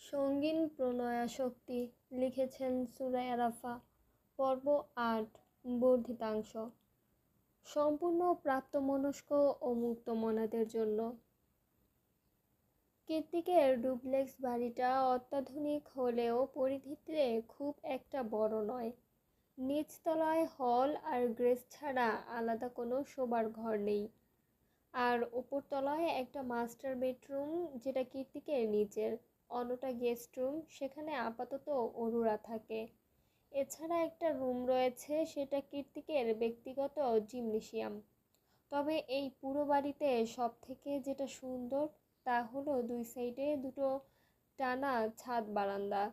সঙ্গীন প্রণয়াসক্তি লিখেছেন সুরায়া রাফা। পর্ব ৮, বর্ধিতাংশ। সম্পূর্ণ প্রাপ্তমনস্ক ও মুক্তমনাদের জন্য। কীর্তিকের ডুপ্লেক্স বাড়িটা অত্যাধুনিক হলেও পরিধিতে খুব একটা বড় নয়। নিচতলায় হল আর গ্রেস ছাড়া আলাদা কোনো শোবার ঘর নেই, আর উপরতলায় একটা মাস্টার বেডরুম, যেটা কীর্তিকের নিচের। অন্যটা গেস্ট রুম, সেখানে আপাতত অরুরা থাকে। এছাড়া একটা রুম রয়েছে, সেটা কীর্তিকের ব্যক্তিগত জিমনেশিয়াম। তবে এই পুরো বাড়িতে সব থেকে যেটা সুন্দর তা হলো দুই সাইডে দুটো টানা ছাদ বারান্দা,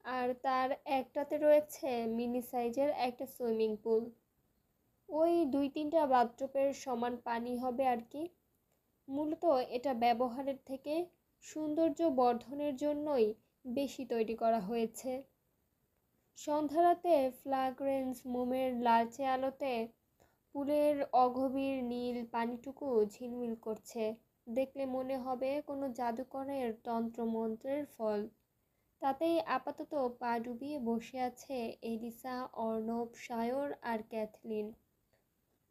আর তার একটাতে রয়েছে মিনি সাইজের একটা সুইমিং পুল। ওই 2-3টা বাথটবের সমান পানি হবে আর কি। মূলত এটা ব্যবহারের থেকে সৌন্দর্য বর্ধনের জন্যই বেশি তৈরি করা হয়েছে। সন্ধ্যারাতে ফ্লাগ্রেন্স মোমের লালচে আলোতে পুলের অগভীর নীল পানিটুকু ঝিলমিল করছে। দেখলে মনে হবে কোনো জাদুকরের তন্ত্রমন্ত্রের ফল। তাতেই আপাতত পা ডুবিয়ে বসে আছে এলিসা, অর্ণব, সায়র আর ক্যাথলিন।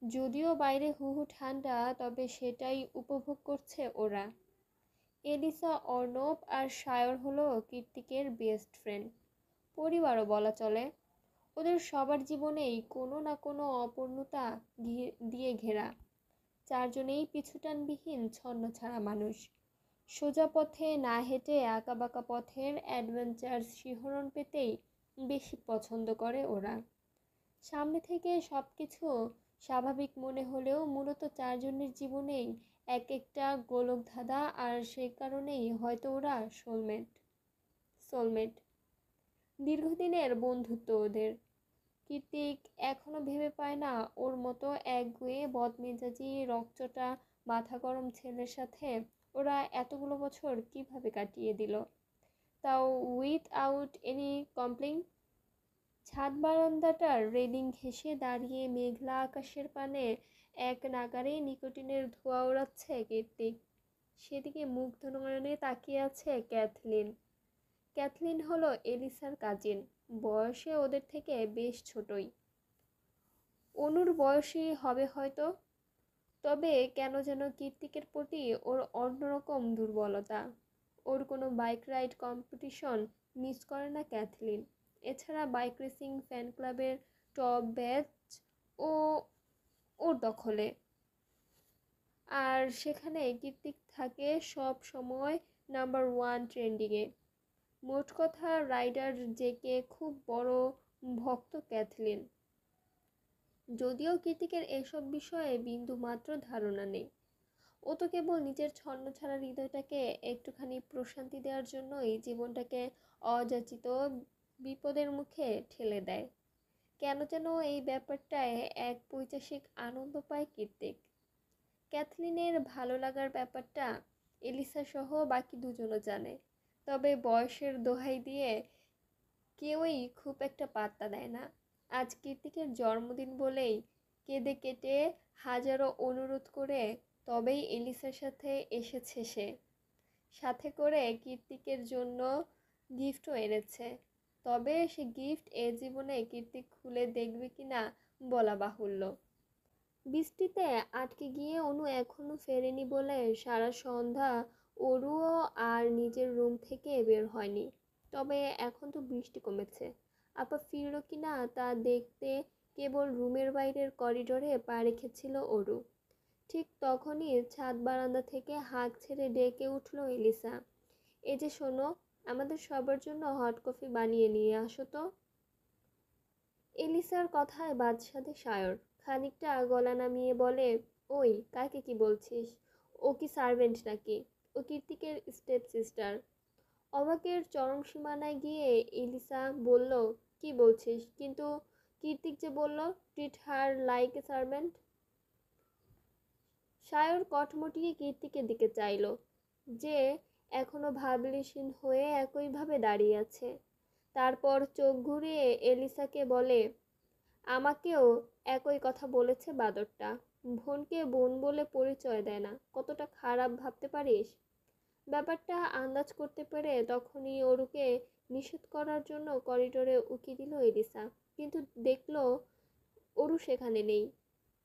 যদিও বাইরে হুহু ঠান্ডা, তবে সেটাই উপভোগ করছে ওরা। এলিসা, অর্ণব আর সায়র হলো কীর্তিকের বেস্ট ফ্রেন্ড, পরিবারও বলা চলে। ওদের সবার জীবনেই কোনো না কোনো অপূর্ণতা দিয়ে ঘেরা। চারজনেই পিছুটানবিহীন ছন্নছাড়া মানুষ। সোজা পথে না হেঁটে আঁকাবাঁকা পথের অ্যাডভেঞ্চার শিহরণ পেতেই বেশি পছন্দ করে ওরা। সামনে থেকে সব কিছু স্বাভাবিক মনে হলেও মূলত চারজনের জীবনেই এক একটা গোলকধাঁধা, আর সেই কারণেই হয়তো ওরা সোলমেট। দীর্ঘদিনের বন্ধুত্ব ওদের। কীর্তিক এখনো ভেবে পায় না ওর মতো একগুঁয়ে বদমেজাজি রকচটা মাথা গরম ছেলের সাথে ওরা এতগুলো বছর কিভাবে কাটিয়ে দিল, তাও উইথআউট এনি কমপ্লেইন। ছাদ বারান্দাটার রেলিং ঘেঁষে দাঁড়িয়ে মেঘলা আকাশের পানে এক নাগারে নিকোটিনের ধোঁয়া ওড়াচ্ছে কীর্তিক। সেদিকে মুগ্ধ নয়নে তাকিয়ে আছে ক্যাথলিন হলো এলিসার কাজিন, বয়সে ওদের থেকে বেশ ছোটই। অনুর বয়সী হবে হয়তো। তবে কেন যেন কীর্তিকের প্রতি ওর অন্যরকম দুর্বলতা। ওর কোনো বাইক রাইড কম্পিটিশন মিস করে না ক্যাথলিন। এছাড়া বাইক রেসিং ফ্যান ক্লাবের টপ ব্যাচ ও ওর দখলে, আর সেখানে কীর্তিক থাকে সব সময় নাম্বার 1 ট্রেন্ডিংয়ে। মোট কথা, রাইডার জেকে খুব বড় ভক্ত ক্যাথলিন। যদিও কীর্তিকের এসব বিষয়ে বিন্দু মাত্র ধারণা নেই। ও তো কেবল নিজের ছন্নছাড়া হৃদয়টাকে একটুখানি প্রশান্তি দেওয়ার জন্যই জীবনটাকে অযাচিত বিপদের মুখে ঠেলে দেয়। কেন যেন এই ব্যাপারটায় এক পৈশাচিক আনন্দ পায় কীর্তিক। ক্যাথলিনের ভালো লাগার ব্যাপারটা এলিসা সহ বাকি দুজনও জানে, তবে বয়সের দোহাই দিয়ে কেউই খুব একটা পাত্তা দেয় না। আজ কীর্তিকের জন্মদিন বলেই কেঁদে কেটে হাজারো অনুরোধ করে তবেই এলিসার সাথে এসেছে সে। সাথে করে কীর্তিকের জন্য গিফটও এনেছে। তবে সে গিফট এ জীবনে কীর্তিক খুলে দেখবে কিনা বলা বাহুল্য। বৃষ্টিতে আটকে গিয়ে অনু এখনো ফেরেনি বলে সারা সন্ধ্যা অরুও আর নিজের রুম থেকে বের হয়নি। তবে এখন তো বৃষ্টি কমেছে, আপা ফিরল কিনা তা দেখতে কেবল রুমের বাইরের করিডোরে পা রেখেছিল অরু। ঠিক তখনই ছাদ বারান্দা থেকে হাঁক ছেড়ে ডেকে উঠল এলিসা, এই যে শোনো, আমাদের সবার জন্য হট কফি বানিয়ে নিয়ে আসো তো। এলিসার কথায় বাদশাদে সায়র খানিকটা গলা নামিয়ে বলে, ওই কাকে কি বলছিস? ও কি সার্ভেন্ট নাকি? ও কীর্তিকের স্টেপ সিস্টার। অবাকের চরম সীমানায় গিয়ে এলিসা বলল, কি বলছিস? কিন্তু কীর্তিক যে বলল treat her like a servant. Sayor কটমটিয়ে কীর্তিকের দিকে চাইল, যে এখনো ভাবলেশীন হয়ে একইভাবে দাঁড়িয়ে আছে। তারপর চোখ ঘুরিয়ে এলিসাকে বলে, আমাকেও একই কথা বলেছে বাদরটা। বোনকে বোন বলে পরিচয় দেয় না, কতটা খারাপ ভাবতে পারিস? ব্যাপারটা আন্দাজ করতে পেরে তখনই অরুকে নিষেধ করার জন্য করিডোরে উকি দিল এলিসা, কিন্তু দেখলো অরু সেখানে নেই।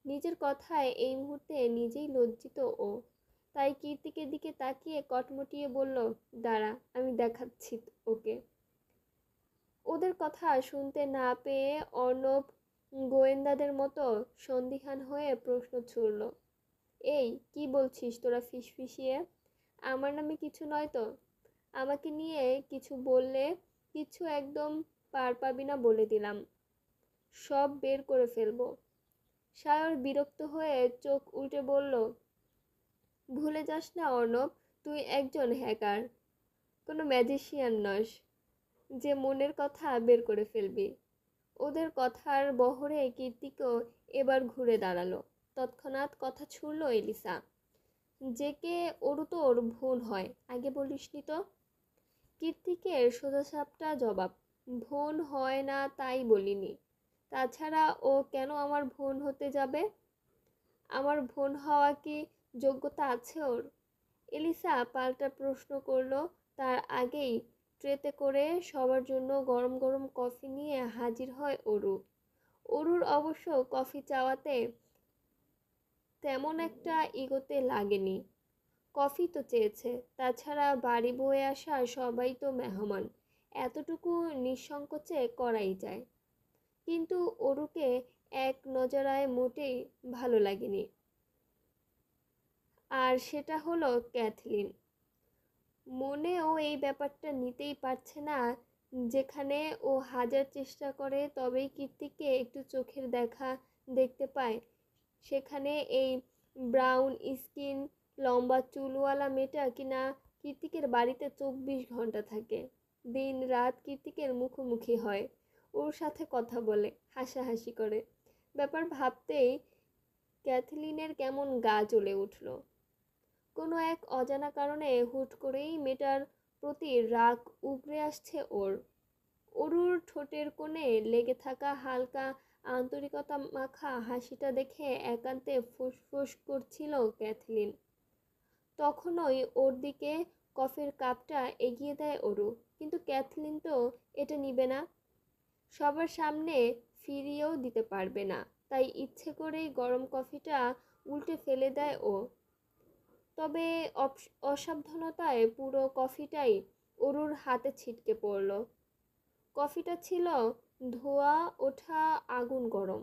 নিজের কথায় এই মুহূর্তে নিজেই লজ্জিত ও। তাই কীর্তিকের দিকে তাকিয়ে কটমটিয়ে বলল, দাঁড়া, আমি দেখাচ্ছি ওকে। ওদের কথা শুনতে না পেয়ে অর্ণব গোয়েন্দাদের মতো সন্দিহান হয়ে প্রশ্ন ছুড়ল, এই কি বলছিস তোরা ফিসফিসিয়ে? আমার নামে কিছু নয় তো? আমাকে নিয়ে কিছু বললে কিছু একদম পার পাবি না বলে দিলাম, সব বের করে ফেলবো। সায়র বিরক্ত হয়ে চোখ উল্টে বলল, ভুলে যাস না অর্ণব, তুই একজন হ্যাকার, কোনো ম্যাজিশিয়ান নস যে মনের কথা বের করে ফেলবি। ওদের কথার বহরে কীর্তিকও এবার ঘুরে দাঁড়ালো। তৎক্ষণাৎ কথা ছুড়ল এলিসা, যে কে ওরও তো ওর বোন হয়, আগে বলিসনি তো। কীর্তিকের সোজাসাপটা জবাব, বোন হয় না তাই বলিনি। তাছাড়া ও কেন আমার বোন হতে যাবে? আমার বোন হওয়া কি যোগ্যতা আছে ওর? এলিসা পাল্টা প্রশ্ন করলো তার আগেই ট্রেতে করে সবার জন্য গরম গরম কফি নিয়ে হাজির হয় অরু। অরুর অবশ্য কফি চাওয়াতে তেমন একটা ইগোতে লাগেনি, কফি তো চেয়েছে। তাছাড়া বাড়ি বয়ে আসা সবাই তো মেহমান, এতটুকু নিঃসংকোচে করাই যায়। কিন্তু অরুকে এক নজরায় মোটেই ভালো লাগেনি, আর সেটা হলো ক্যাথলিন। মনেও এই ব্যাপারটা নিতেই পারছে না, যেখানে ও হাজার চেষ্টা করে তবেই কীর্তিকে একটু চোখের দেখা দেখতে পায়, সেখানে এই ব্রাউন স্কিন লম্বা চুলওয়ালা মেয়েটা কিনা কীর্তিকের বাড়িতে 24 ঘন্টা থাকে, দিন রাত কীর্তিকের মুখোমুখি হয়, ওর সাথে কথা বলে, হাসাহাসি করে। ব্যাপার ভাবতেই ক্যাথলিনের কেমন গা জ্বলে উঠল। কোনো এক অজানা কারণে হুট করেই মেয়েটার প্রতি রাগ উগরে আসছে ওর। অরুর ঠোঁটের কোণে লেগে থাকা হালকা আন্তরিকতা মাখা হাসিটা দেখে একান্তে ফুসফুস করছিল ক্যাথলিন। তখনই ওর দিকে কফির কাপটা এগিয়ে দেয় অরু, কিন্তু ক্যাথলিন তো এটা নিবে না, সবার সামনে ফিরিয়েও দিতে পারবে না, তাই ইচ্ছে করেই গরম কফিটা উল্টে ফেলে দেয় ও। তবে অসাবধানতায় পুরো কফিটাই অরুর হাতে ছিটকে পড়ল। কফিটা ছিল ধোয়া ওঠা আগুন গরম,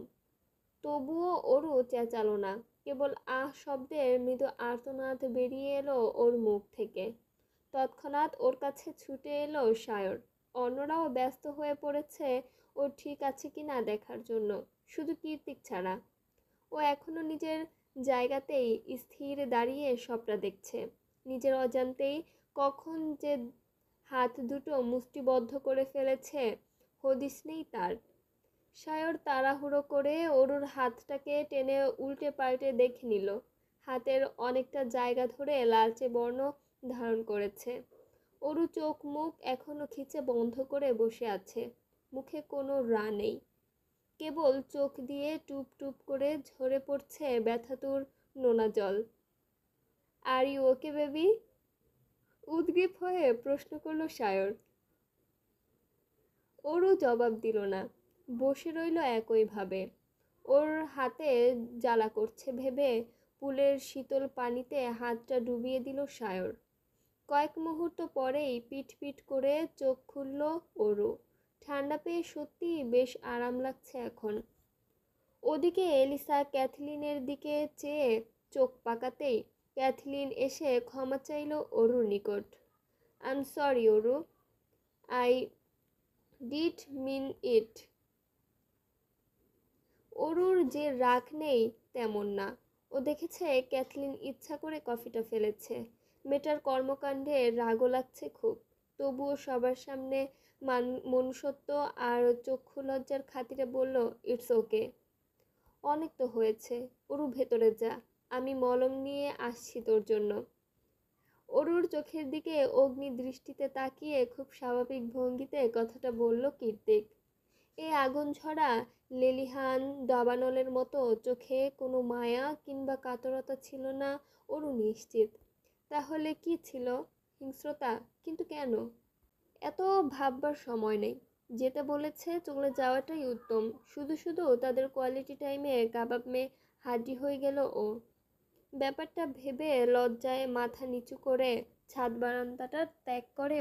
তবুও অরু চেঁচালো না, কেবল আহ শব্দের মৃদু আর্তনাদ বেরিয়ে এলো ওর মুখ থেকে। তৎক্ষণাৎ ওর কাছে ছুটে এলো সায়র। অন্যরাও ব্যস্ত হয়ে পড়েছে ও ঠিক আছে কিনা দেখার জন্য, শুধু কীর্তিক ছাড়া। ও এখনো নিজের জায়গাতেই স্থির দাঁড়িয়ে সবটা দেখছে। নিজের অজান্তেই কখন যে হাত দুটো মুষ্টিবদ্ধ করে ফেলেছে হদিস নেই তার। সায়র তাড়াহুড়ো করে অরুর হাতটাকে টেনে উল্টে পাল্টে দেখে নিল, হাতের অনেকটা জায়গা ধরে লালচে বর্ণ ধারণ করেছে। অরু চোখ মুখ এখনো খিচে বন্ধ করে বসে আছে, মুখে কোনো রা নেই, কেবল চোখ দিয়ে টুপ টুপ করে ঝরে পড়ছে ব্যথাতুর নোনা জল। Are you okay baby? উদ্গ্রীব হয়ে প্রশ্ন করলো সায়র। ওরও জবাব দিল না, বসে রইল একইভাবে। ওর হাতে জ্বালা করছে ভেবে পুলের শীতল পানিতে হাতটা ডুবিয়ে দিল সায়র। কয়েক মুহূর্ত পরেই পিট পিট করে চোখ খুলল ওরও। ঠান্ডা পেয়ে সত্যিই বেশ আরাম লাগছে এখন। ওদিকে এলিসা ক্যাথলিনের দিকে চেয়ে চোখ পাকাতেই ক্যাথলিন এসে ক্ষমা চাইল অরুর নিকট। I am sorry Aru, I did mean it. অরুর যে রাগ নেই তেমন না, ও দেখেছে ক্যাথলিন ইচ্ছা করে কফিটা ফেলেছে। মেয়েটার কর্মকাণ্ডে রাগও লাগছে খুব, তবুও সবার সামনে মনুষ্যত্ব আর চক্ষু লজ্জার খাতিরে বলল, ইটস ওকে। অনেক তো হয়েছে, অরু ভেতরে যা, আমি মলম নিয়ে আসছি তোর জন্য। অরুর চোখের দিকে অগ্নি দৃষ্টিতে তাকিয়ে খুব স্বাভাবিক ভঙ্গিতে কথাটা বলল কীর্তিক। এই আগুন ঝরা লেলিহান দাবানলের মতো চোখে কোনো মায়া কিংবা কাতরতা ছিল না অরু নিশ্চিত। তাহলে কি ছিল? হিংস্রতা, কিন্তু কেন? এত ভাববার সময় নেই। যেতে বলেছে চলে যাওয়াটাই উত্তম। শুধু শুধু তাদের কোয়ালিটি টাইমে কাবাব মেয়ে হাড্ডি হয়ে গেল ও। ব্যাপারটা ভেবে লজ্জায় মাথা নিচু করে ছাদ বারান্দাটা ত্যাগ করে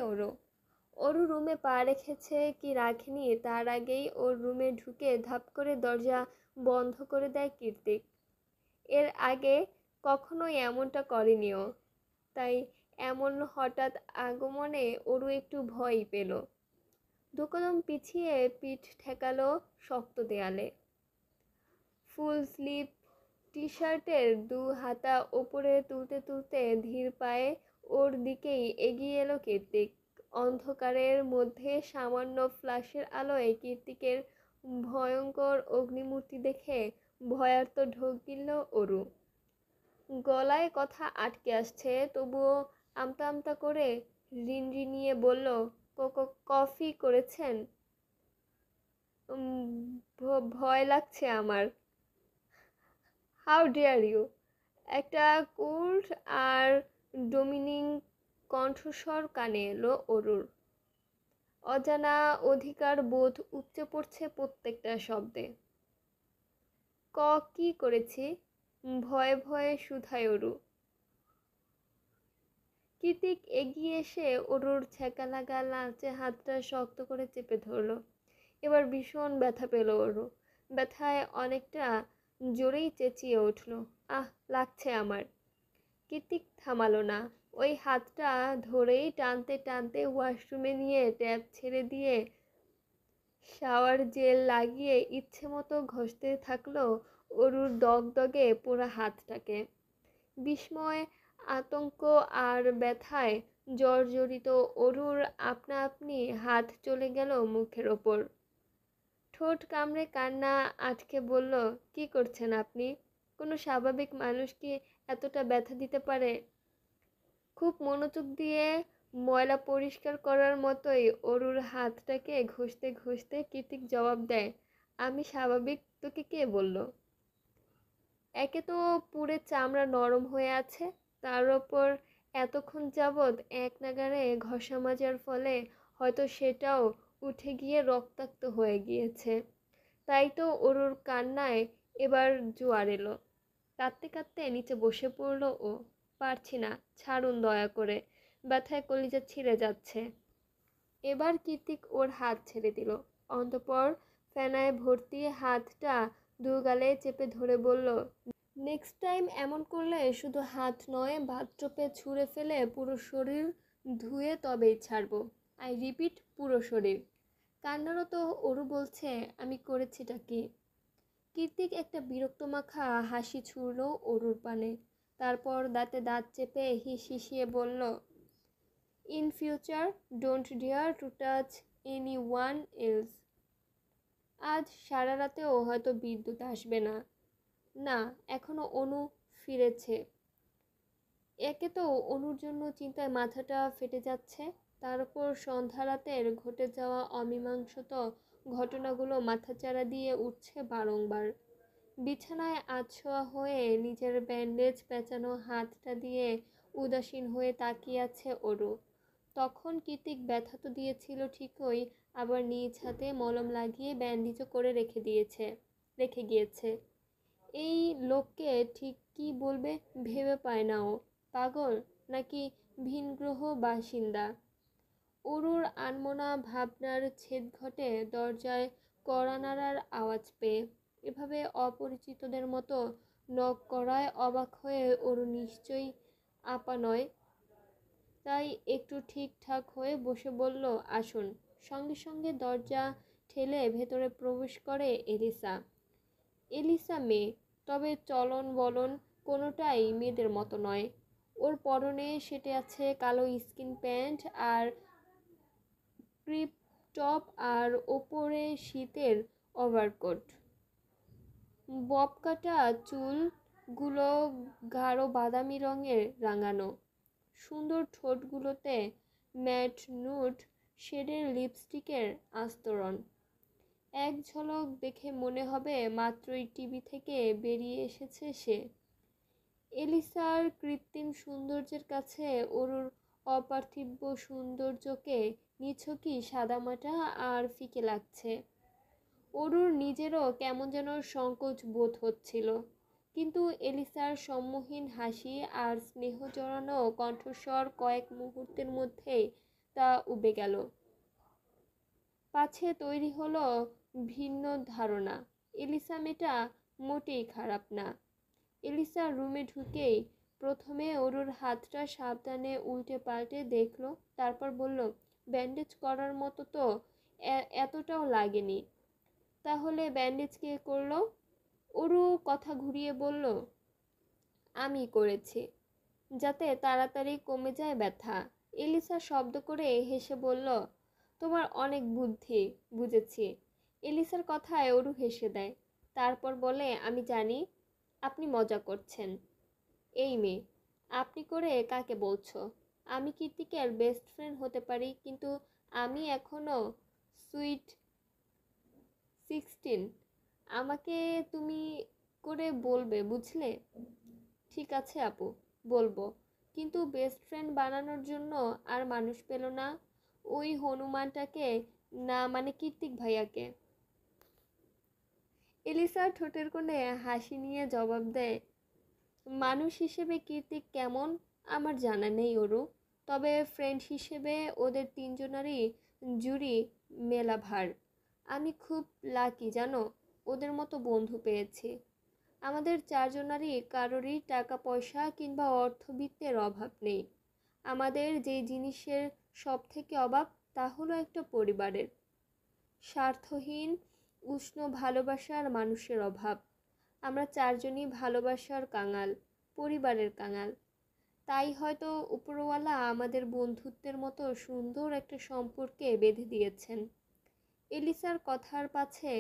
ওরু রুমে পা রেখেছে কি রাখেনি তার আগেই ওর রুমে ঢুকে ধাপ করে দরজা বন্ধ করে দেয় কীর্তিক। এর আগে কখনোই এমনটা করেনি ও, তাই এমন হঠাৎ আগমনে ওরু একটু ভয়ই পেল। দুকদম পিছিয়ে পিঠ ঠেকালো শক্ত দেয়ালে। ফুল স্লিভ টি শার্টের দু হাতা ওপরে তুলতে তুলতে ধীর পায়ে ওর দিকেই এগিয়ে এলো কীর্তিক। অন্ধকারের মধ্যে সামান্য ফ্ল্যাশের আলোয় কীর্তিকের ভয়ঙ্কর অগ্নিমূর্তি দেখে ভয়ার্ত ঢোক গিলল ওরু। গলায় কথা আটকে আসছে, তবুও আমতা আমতা করে রিনরিনিয়ে বলল, কফি করেছেন? ভয় লাগছে আমার। How dare you! একটা কোল্ড আর ডোমিনিং কণ্ঠস্বর কানে এলো ওরুর। অজানা অধিকার বোধ উপচে পড়ছে প্রত্যেকটা শব্দে। কি করেছি? ভয়ে ভয়ে শুধায় ওরু। কীর্তিক এগিয়ে এসে ওরুর ছ্যাঁকা লাগা লালচে হাতটা শক্ত করে চেপে ধরল। এবার ভীষণ ব্যথা পেল ওরু। ব্যথায় অনেকটা জোরেই চেঁচিয়ে উঠল, আহ, লাগছে আমার। কীর্তিক থামালো না। ওই হাতটা ধরেই টানতে টানতে ওয়াশরুমে নিয়ে ট্যাপ ছেড়ে দিয়ে শাওয়ার জেল লাগিয়ে ইচ্ছে মতো ঘষতে থাকলো ওরুর দগদগে পোড়া হাতটাকে। বিস্ময়, আতঙ্ক আর ব্যথায় জর্জরিত ওরুর আপনা আপনি হাত চলে গেল মুখের ওপর। ঠোঁট কামড়ে কান্না আটকে বলল, কি করছেন আপনি? কোনো স্বাভাবিক মানুষ কি এতটা ব্যথা দিতে পারে? খুব মনোযোগ দিয়ে ময়লা পরিষ্কার করার মতোই ওরুর হাতটাকে ঘষতে ঘষতে কীর্তিক জবাব দেয়, আমি স্বাভাবিক, তোকে কে বলল? একে তো পুড়ে চামড়া নরম হয়ে আছে, তার ওপর এতক্ষণ যাবৎ এক নাগাড়ে ঘষা মাজার ফলে হয়তো সেটাও উঠে গিয়ে রক্তাক্ত হয়ে গিয়েছে। তাই তো ওরুর কান্নায় এবার জোয়ার এলো। কাঁদতে কাঁদতে নিচে বসে পড়ল ও। পারছি না, ছাড়ুন দয়া করে, ব্যথায় কলিজা ছিঁড়ে যাচ্ছে। এবার কীর্তিক ওর হাত ছেড়ে দিল। অন্তঃপর ফেনায় ভর্তি হাতটা দু গালে চেপে ধরে বলল, নেক্সট টাইম এমন করলে শুধু হাত নয়, বাথটবে ছুঁড়ে ফেলে পুরো শরীর ধুয়ে তবেই ছাড়বো। আই রিপিট, পুরো শরীর। কান্নারত ওরু বলছে, আমি করেছিটা কি? কীর্তিক একটা বিরক্ত মাখা হাসি ছুড়ল ওরুর পানে। তারপর দাঁতে দাঁত চেপে হিসিয়ে বলল, in future don't dare to touch anyone else. আজ সারা রাতেও হয়তো বিদ্যুৎ আসবে না। না, এখনো অনু ফিরেছে। একে তো অনুর জন্য চিন্তায় মাথাটা ফেটে যাচ্ছে, তার উপর সন্ধ্যা রাতের ঘটে যাওয়া অমীমাংসিত ঘটনাগুলো মাথাচাড়া দিয়ে উঠছে বারংবার। বিছানায় আছোয়া হয়ে নিজের ব্যান্ডেজ পেঁচানো হাতটা দিয়ে উদাসীন হয়ে তাকিয়ে আছে ওরু। তখন কীর্তিক ব্যথা তো দিয়েছিল ঠিকই, আবার নিজ হাতে মলম লাগিয়ে ব্যান্ডেজও করে রেখে গিয়েছে। এই লোককে ঠিক কি বলবে ভেবে পায় না ও। পাগল নাকি ভিনগ্রহ বাসিন্দা? ওরুর আনমনা ভাবনার ছেদ ঘটে দরজায় কড়া নাড়ার আওয়াজ পেয়ে। এভাবে অপরিচিতদের মতো নক করায় অবাক হয়ে ওরু নিশ্চয়ই আপা নয়, তাই একটু ঠিকঠাক হয়ে বসে বলল, আসুন। সঙ্গে সঙ্গে দরজা ঠেলে ভেতরে প্রবেশ করে এলিসা। এলিসা মেয়ে, তবে চলন বলন কোনোটাই মেয়েদের মতো নয়। ওর পরনে সেটে আছে কালো স্কিন প্যান্ট আর ক্রিপ টপ, আর ওপরে শীতের ওভারকোট। ববকাটা চুলগুলো গাঢ় বাদামি রঙের রাঙানো। সুন্দর ঠোঁটগুলোতে ম্যাট নুড শেডের লিপস্টিকের আস্তরণ। এক ঝলক দেখে মনে হবে মাত্রই টিভি থেকে বেরিয়ে এসেছে সে। এলিসার কৃত্রিম সৌন্দর্যের কাছে ওরুর অপার্থিব সৌন্দর্যকে নিছকই সাদামাটা আর ফিকে লাগছে। অরুর নিজেরও কেমন যেন সংকোচ বোধ হচ্ছিল, কিন্তু এলিসার সম্মোহীন হাসি আর স্নেহ জড়ানো কণ্ঠস্বর কয়েক মুহূর্তের মধ্যেই তা উবে গেল। পাছে তৈরি হলো ভিন্ন ধারণা, এলিসা মেয়েটা মোটেই খারাপ না। এলিসা রুমে ঢুকেই প্রথমে অরুর হাতটা সাবধানে উল্টে পাল্টে দেখলো, তারপর বলল, ব্যান্ডেজ করার মতো তো এতটাও লাগেনি। তাহলে ব্যান্ডেজ কে করলো? অরু কথা ঘুরিয়ে বলল, আমি করেছি, যাতে তাড়াতাড়ি কমে যায় ব্যথা। এলিসা শব্দ করে হেসে বলল, তোমার অনেক বুদ্ধি, বুঝেছি। এলিসার কথায় অরু হেসে দেয়, তারপর বলে, আমি জানি আপনি মজা করছেন। এই মেয়ে, আপনি করে কাকে বলছো? আমি কীর্তিকের বেস্ট ফ্রেন্ড হতে পারি, কিন্তু আমি এখনো সুইট 16। আমাকে তুমি করে বলবে, বুঝলে? ঠিক আছে আপু, বলবো, কিন্তু বেস্ট ফ্রেন্ড বানানোর জন্য আর মানুষ পেল না। ওই হনুমানটাকে না, মানে কীর্তিক ভাইয়াকে। এলিসা ঠোঁটের কোণে হাসি নিয়ে জবাব দেয়, মানুষ হিসেবে কীর্তিক কেমন আমার জানা নেই অরু, তবে ফ্রেন্ড হিসেবে ওদের তিনজনারই জুড়ি মেলা ভার। আমি খুব লাকি জানো, ওদের মতো বন্ধু পেয়েছি। আমাদের চারজনারই কারোরই টাকা পয়সা কিংবা অর্থবিত্তের অভাব নেই। আমাদের যে জিনিসের সব থেকে অভাব, তা হলো একটা পরিবারের স্বার্থহীন উষ্ণ ভালোবাসার মানুষের অভাব। আমরা চারজনই ভালোবাসার কাঙাল, পরিবারের কাঙাল। তাই হয়তো উপরওয়ালা আমাদের বন্ধুত্বের মতো সুন্দর একটা সম্পর্কে বেঁধে দিয়েছেন। এলিসার কথার পাছে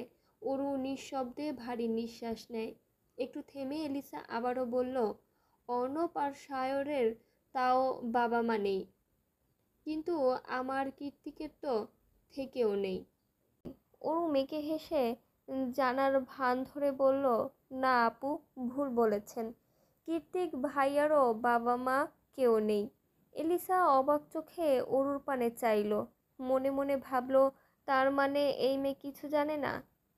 অরু নিঃশব্দে ভারী নিঃশ্বাস নেয়। একটু থেমে এলিসা আবারও বলল, অর্ণব আর সায়রের তাও বাবা মা নেই, কিন্তু আমার কীর্তিকের তো থেকেও নেই। অরু মেকে হেসে জানার ভান ধরে বলল, না আপু, ভুল বলেছেন, কীর্তিক ভাইয়ারও বাবা মা কেউ নেই। এলিসা অবাক চোখে অরুর পানে চাইল, মনে মনে ভাবল, তার মানে এই মেয়ে কিছু জানে না।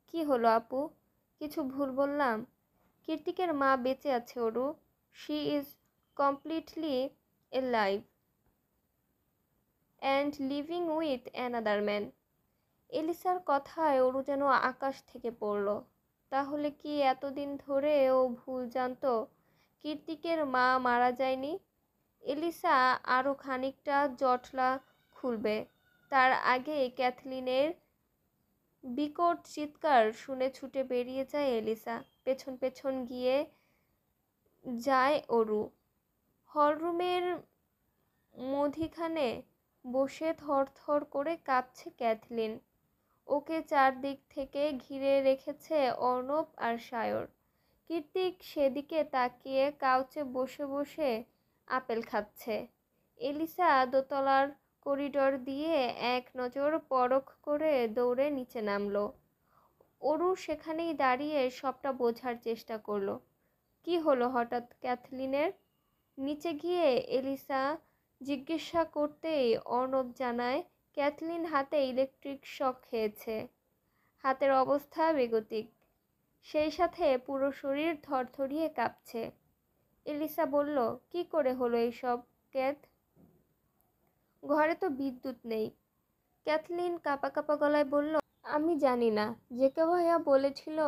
কি হলো আপু, কিছু ভুল বললাম? কীর্তিকের মা বেঁচে আছে Aru, she is completely alive and living with another man. এলিসার কথায় অরু যেন আকাশ থেকে পড়ল। তাহলে কি এতদিন ধরে ও ভুল জানতো, কীর্তিকের মা মারা যায়নি? এলিসা আরও খানিকটা জটলা খুলবে, তার আগে ক্যাথলিনের বিকট চিৎকার শুনে ছুটে বেরিয়ে যায় এলিসা। পেছন পেছন গিয়ে যায় অরু। হলরুমের মধ্যিখানে বসে থরথর করে কাঁপছে ক্যাথলিন। ওকে চারদিক থেকে ঘিরে রেখেছে অর্ণব আর সায়র। কীর্তিক সেদিকে তাকিয়ে কাউচে বসে বসে আপেল খাচ্ছে। এলিসা দোতলার করিডর দিয়ে এক নজর পরখ করে দৌড়ে নিচে নামলো। অরু সেখানেই দাঁড়িয়ে সবটা বোঝার চেষ্টা করলো। কি হলো হঠাৎ ক্যাথলিনের? নিচে গিয়ে এলিসা জিজ্ঞাসা করতেই অর্ণব জানায়, ক্যাথলিন হাতে ইলেকট্রিক শক খেয়েছে, হাতের অবস্থা বেগতিক, সেই সাথে পুরো শরীর থরথরিয়ে কাঁপছে। এলিসা বলল, কি করে হলো এইসব ক্যাথ? ঘরে তো বিদ্যুৎ নেই। ক্যাথলিন কাঁপা কাঁপা গলায় বলল, আমি জানি না, জেকে ভাইয়া বলেছিল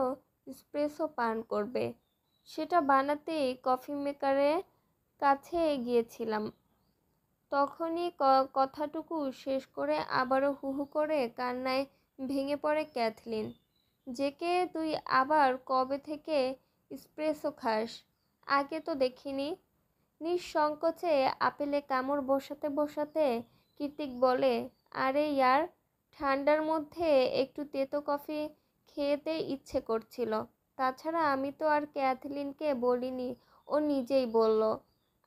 এসপ্রেসো পান করবে, সেটা বানাতেই কফি মেকারের কাছে গিয়েছিলাম। তখনই কথাটুকু শেষ করে আবারও হু হু করে কান্নায় ভেঙে পড়ে ক্যাথলিন। জেকে, তুই আবার কবে থেকে এসপ্রেসো খাস? আগে তো দেখিনি। নিঃসংকোচে আপেলে কামড় বসাতে বসাতে কীর্তিক বলে, আরে ইয়ার, ঠান্ডার মধ্যে একটু তেতো কফি খেতে ইচ্ছে করছিল। তাছাড়া আমি তো আর ক্যাথলিনকে বলিনি, ও নিজেই বলল।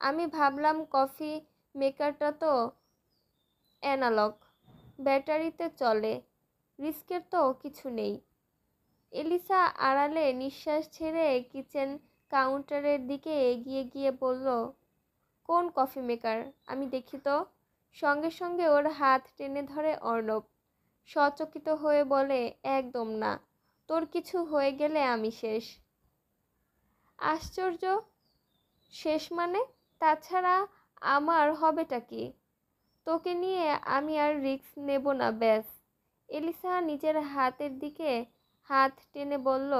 আমি ভাবলাম কফি মেকারটা তো অ্যানালগ, ব্যাটারিতে চলে, রিস্কের তো কিছু নেই। এলিসা আড়ালে নিঃশ্বাস ছেড়ে কিচেন কাউন্টারের দিকে এগিয়ে গিয়ে বলল, কোন কফি মেকার, আমি দেখি তো। সঙ্গে সঙ্গে ওর হাত টেনে ধরে অর্ণব। সচকিত হয়ে বলে, একদম না, তোর কিছু হয়ে গেলে আমি শেষ। আশ্চর্য, শেষ মানে? তাছাড়া আমার হবেটা কি? তোকে নিয়ে আমি আর রিস্ক নেব না, ব্যাস। এলিসা নিজের হাতের দিকে হাত টেনে বলল,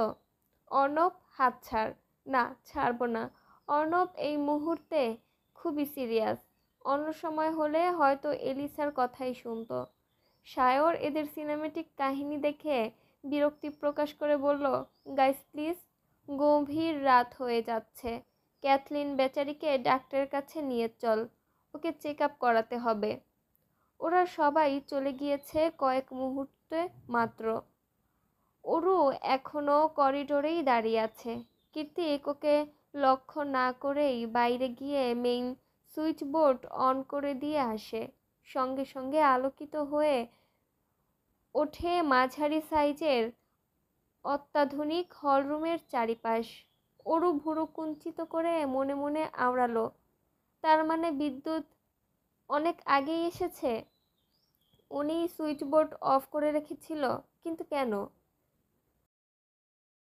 অর্ণব, হাত ছাড়। না, ছাড়বো না। অর্ণব এই মুহূর্তে খুবই সিরিয়াস। অন্য সময় হলে হয়তো এলিসার কথাই শুনতো। সায়র এদের সিনেমেটিক কাহিনী দেখে বিরক্তি প্রকাশ করে বলল, গাইস প্লিজ, গভীর রাত হয়ে যাচ্ছে। ক্যাথলিন বেচারিকে ডাক্তারের কাছে নিয়ে চল, ওকে চেক আপ করাতে হবে। ওরা সবাই চলে গিয়েছে কয়েক মুহূর্তে মাত্র। অরু এখনো করিডোরেই দাঁড়িয়ে আছে। কৃতিক ওকে লক্ষ্য না করেই বাইরে গিয়ে মেইন সুইচ বোর্ড অন করে দিয়ে আসে। সঙ্গে সঙ্গে আলোকিত হয়ে ওঠে মাঝারি সাইজের অত্যাধুনিক হলরুমের চারিপাশ। অরু ভুরু কুঞ্চিত করে মনে মনে আওড়ালো, তার মানে বিদ্যুৎ অনেক আগেই এসেছে। উনি সুইচ বোর্ড অফ করে রেখেছিল, কিন্তু কেন?